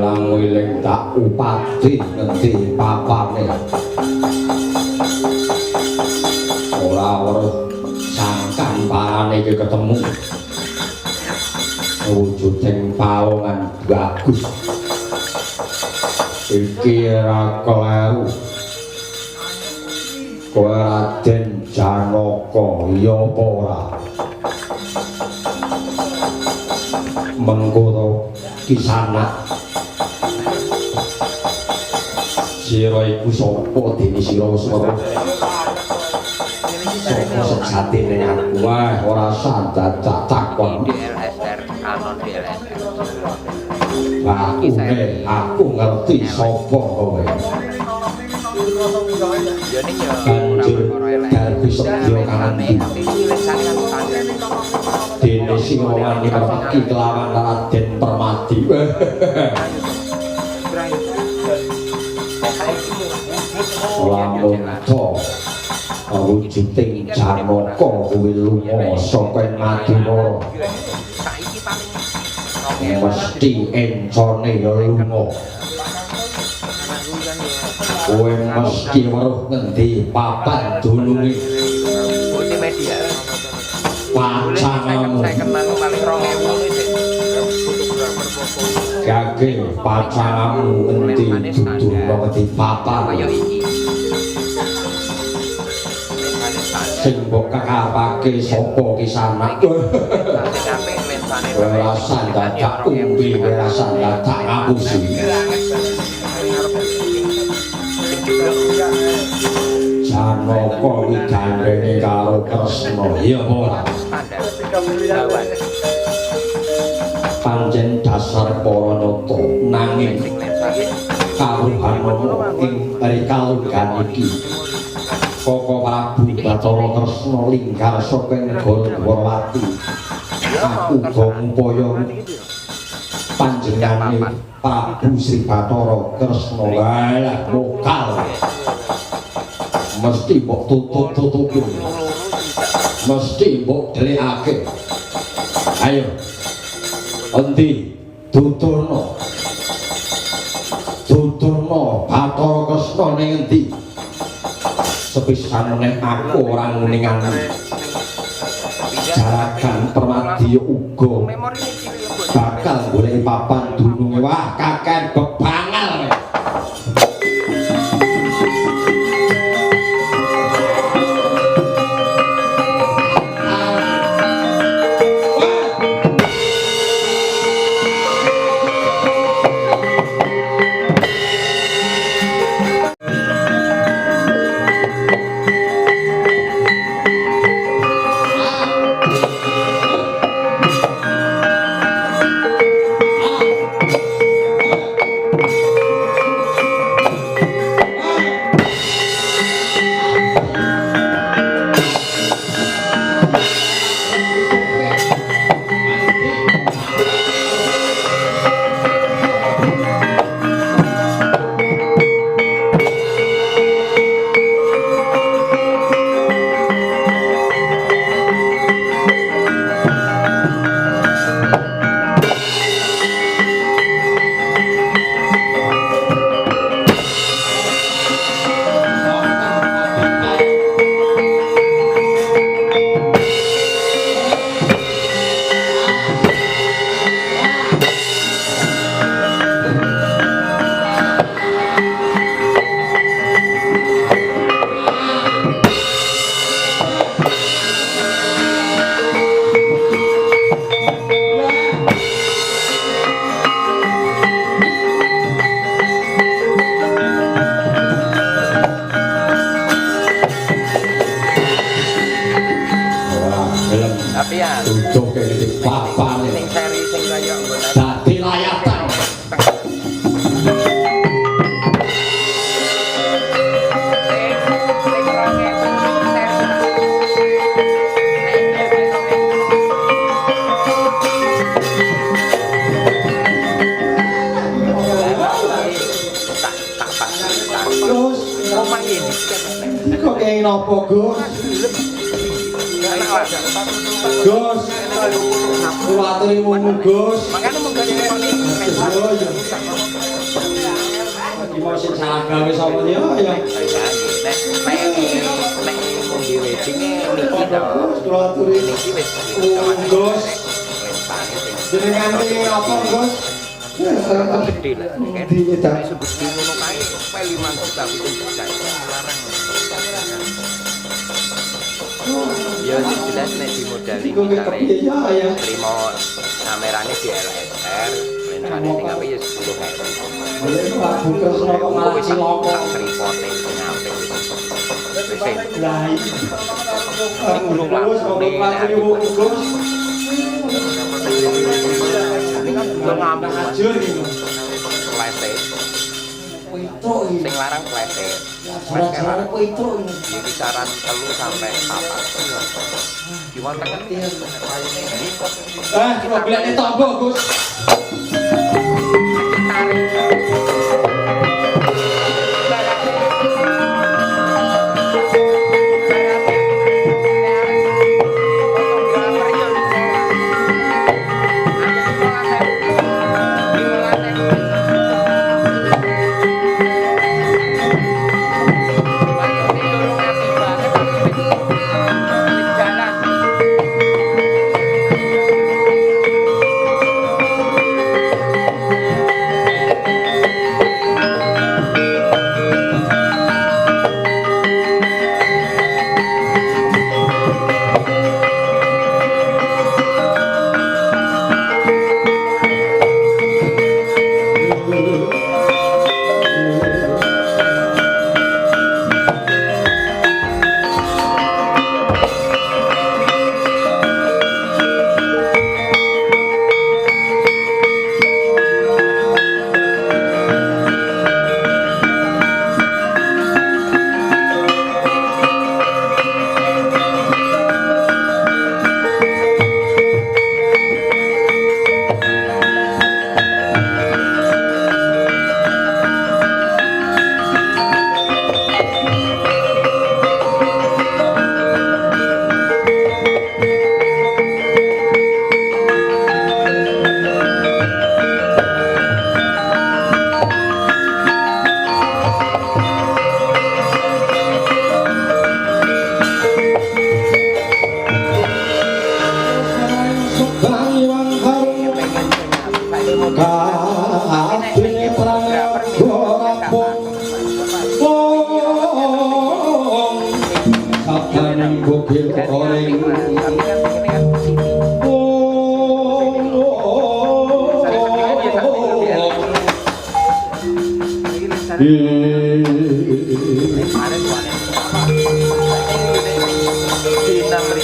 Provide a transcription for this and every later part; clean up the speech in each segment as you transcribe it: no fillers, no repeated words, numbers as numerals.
Wilang wiling tak upati ngendi papane. Ora weruh sangkan parane iki ketemu. Wujuding pawongan bagus. Iki ra kleru. Kowe Raden Janaka ya apa ora? Mengko Kisana sira iku sapa dene sira Sura? Sapa sejatine aku wae ora sadar takon. Aku ngerti sapa kowe. Banjur Darbi Sedya kanthi dene sira wani pergi kelawan Raden Permadi. Lamun to wujuding Janaka kuwi lunga saka Madinara. Mesti encone ya lunga. Kowe mesti weruh ngendi papan dununge. Multimedia. Pacanamu. Gage pacanamu ngendi dudu ngendi papan. Sing mbok kakapake sapa Kisana? Werasan dadak umbi werasan dadak ngapusi. Janaka digandhenge karo Kresna ya ora. Panjen dasar para nata nanging karuhanana ing kalunggan iki Koko Prabu Bathara Kresna linggar saka negara Dwarawati. Aku uga ngupaya panjenengane Prabu Sri Bathara Kresna wae lokal. Mesti mbok tutup-tutupi. Mesti mbok delikake. Ayo. Endi tuturno? Tuturno Bathara Kresna ning endi? Sepisan meneh aku ora nguningan. Jarakan Permadi uga bakal golek papan dununge. Wah, kaken bebangal. Gus, kuwaturi mung Gus. Makane mung Iki mau sing salah gawe sapa ya ya. Kula aturi niki wis Gus. Jenengan iki apa Gus? Gede lah kan. Segede ngono kae pe 5 juta 7 juta. Larang. Ya jelas nek di modal iki ya. Terima kamerane di LSR, lensane sing apik ya 10.000. Buka kok malah ciloko. Tripote pengamping wis. Lah iki. Gulung langsune Gus. ini kan udah ngambil Ajur iki. pleset. Pitruk iki. Sing larang pleset. Cara pitruk iki. Di kisaran 3 sampai 4. Gimana kan dia? Kok golek tombo, Gus.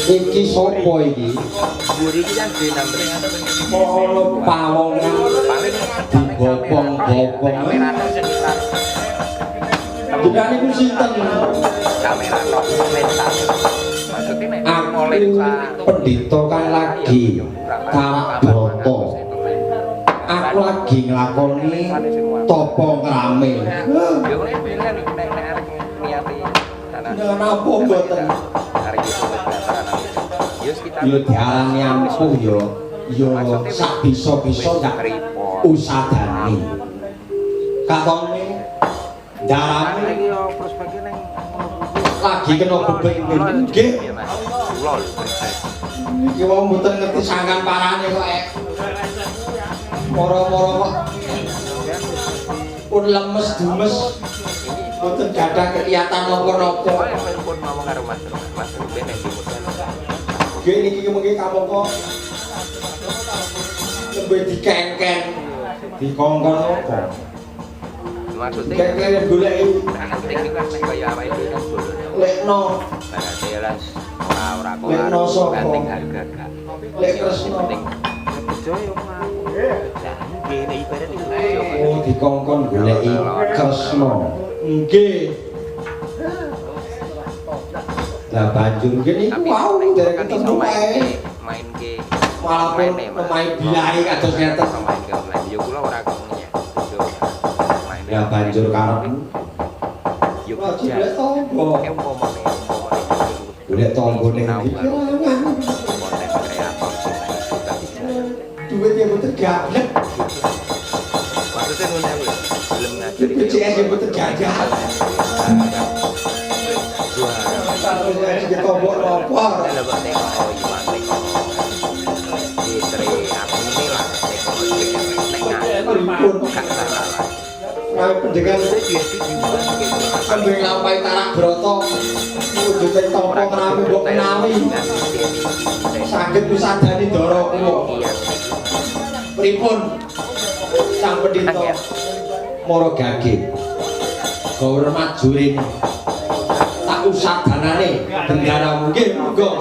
Iki sopo iki? Buri iki kan D16. Pawongan Paling bopong-bopong. kamerane sekitar Jenengan niku sinten? kamera tok lensa. Maksudnya nek Aku mau lensa pendito kan lagi karak broto. Aku lagi nglakoni topo ngrame. yo nek arek niati sana. Dengan apa mboten? Arek itu berdasarkan yo sekitar Yo diarani ampuh yo. Yo sak bisa-bisa gak usadani. Katone darane iki yo prospeknya ning lagi kena beban nggih. Kula lho proses. Iki wong mboten ngerti sangkan parane kok moro-moro kok pun lemes dumes mboten gadah kelihatan napa-napa. Pun ngomong karo Mas Ruben nek di modal. Nggih niki mengki kamangka nembe dikengken dikongkon apa? Maksudnya Kengken goleki penting iki kan nek kaya awake dhewe kan bolon. lekno Barang jelas ora Lekno sapa? penting harga gak. lek tresno. Penting kerja yo ngaku. Nggih nek ibarat iki. Oh dikongkon goleki kresna. Nggih. Lah banjur kene iku wau derek ketemu ae. Main ke Malah pemain bilahi kados ngeten. main ke online. Yo kula ora kemunya. Main. Ya banjur karepmu Yo Wah, kerja. golek tombo. Umpamane Golek tombo ning ndi? konten kreator sing tak bisa. Duit yang mboten gablek. BPJS yang terjajah. Kita tombol lapor. Kami pendengar kambing lampai tarak broto wujudnya topo kenami mbok kenami sakit wisadani doroku pripun sang pendito moro gage gawer majurin tak usah danane bendara mungkin muga